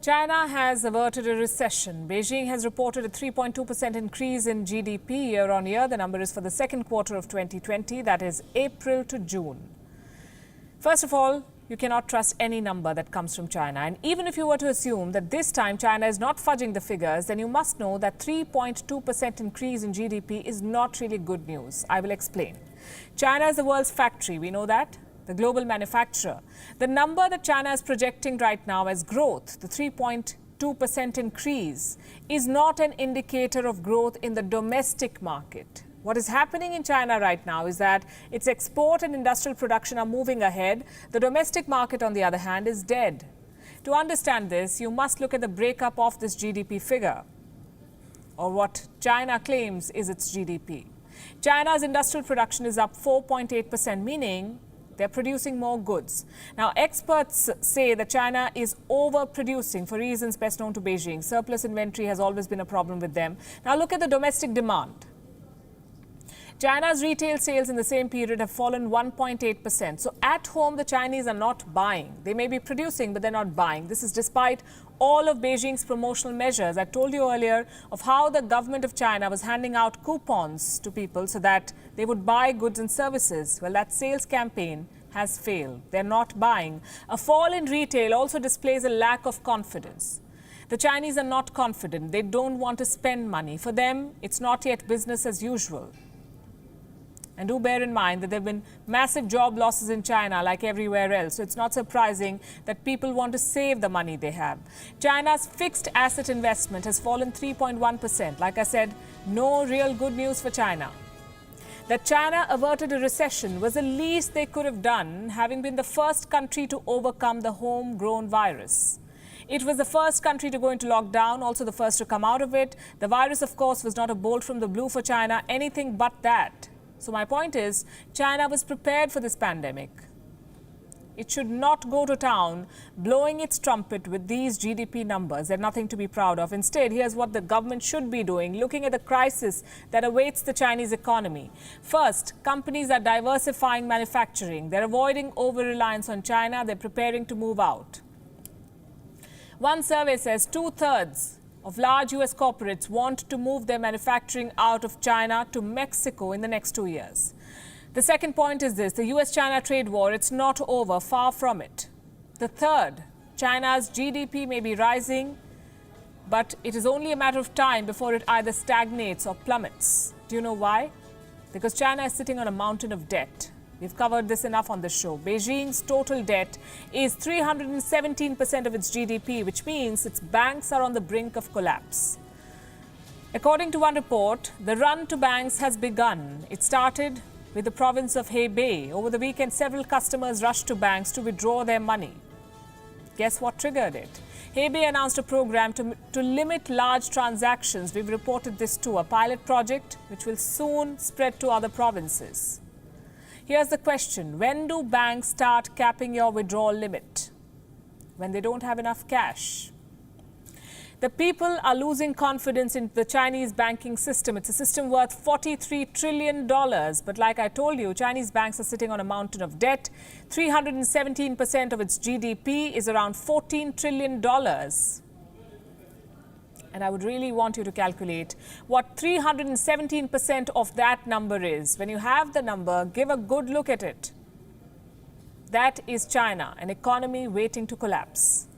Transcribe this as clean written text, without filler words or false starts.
China has averted a recession. Beijing has reported a 3.2% increase in GDP year on year. The number is for the second quarter of 2020, that is April to June. First of all, you cannot trust any number that comes from China. And even if you were to assume that this time China is not fudging the figures, then you must know that 3.2% increase in GDP is not really good news. I will explain. China is the world's factory. We know that. The global manufacturer. The number that China is projecting right now as growth, the 3.2% increase, is not an indicator of growth in the domestic market. What is happening in China right now is that its export and industrial production are moving ahead. The domestic market, on the other hand, is dead. To understand this, you must look at the breakup of this GDP figure, or what China claims is its GDP. China's industrial production is up 4.8%, meaning they're producing more goods. Now, experts say that China is overproducing for reasons best known to Beijing. Surplus inventory has always been a problem with them. Now, look at the domestic demand. China's retail sales in the same period have fallen 1.8%. So at home, the Chinese are not buying. They may be producing, but they're not buying. This is despite all of Beijing's promotional measures. I told you earlier of how the government of China was handing out coupons to people so that they would buy goods and services. Well, that sales campaign has failed. They're not buying. A fall in retail also displays a lack of confidence. The Chinese are not confident. They don't want to spend money. For them, it's not yet business as usual. And do bear in mind that there have been massive job losses in China like everywhere else. So it's not surprising that people want to save the money they have. China's fixed asset investment has fallen 3.1%. Like I said, no real good news for China. That China averted a recession was the least they could have done, having been the first country to overcome the homegrown virus. It was the first country to go into lockdown, also the first to come out of it. The virus, of course, was not a bolt from the blue for China, anything but that. So my point is, China was prepared for this pandemic. It should not go to town blowing its trumpet with these GDP numbers. They're nothing to be proud of. Instead, here's what the government should be doing, looking at the crisis that awaits the Chinese economy. First, companies are diversifying manufacturing. They're avoiding over-reliance on China. They're preparing to move out. One survey says 2/3 of large US corporates want to move their manufacturing out of China to Mexico in the next 2 years. The second point is this: the US-China trade war, it's not over, far from it. The third, China's GDP may be rising, but it is only a matter of time before it either stagnates or plummets. Do you know why? Because China is sitting on a mountain of debt. We've covered this enough on the show. Beijing's total debt is 317% of its GDP, which means its banks are on the brink of collapse. According to one report, the run to banks has begun. It started with the province of Hebei. Over the weekend, several customers rushed to banks to withdraw their money. Guess what triggered it? Hebei announced a program to limit large transactions. We've reported this too, a pilot project which will soon spread to other provinces. Here's the question: when do banks start capping your withdrawal limit? When they don't have enough cash. The people are losing confidence in the Chinese banking system. It's a system worth $43 trillion. But like I told you, Chinese banks are sitting on a mountain of debt. 317% of its GDP is around $14 trillion. And I would really want you to calculate what 317% of that number is. When you have the number, give a good look at it. That is China, an economy waiting to collapse.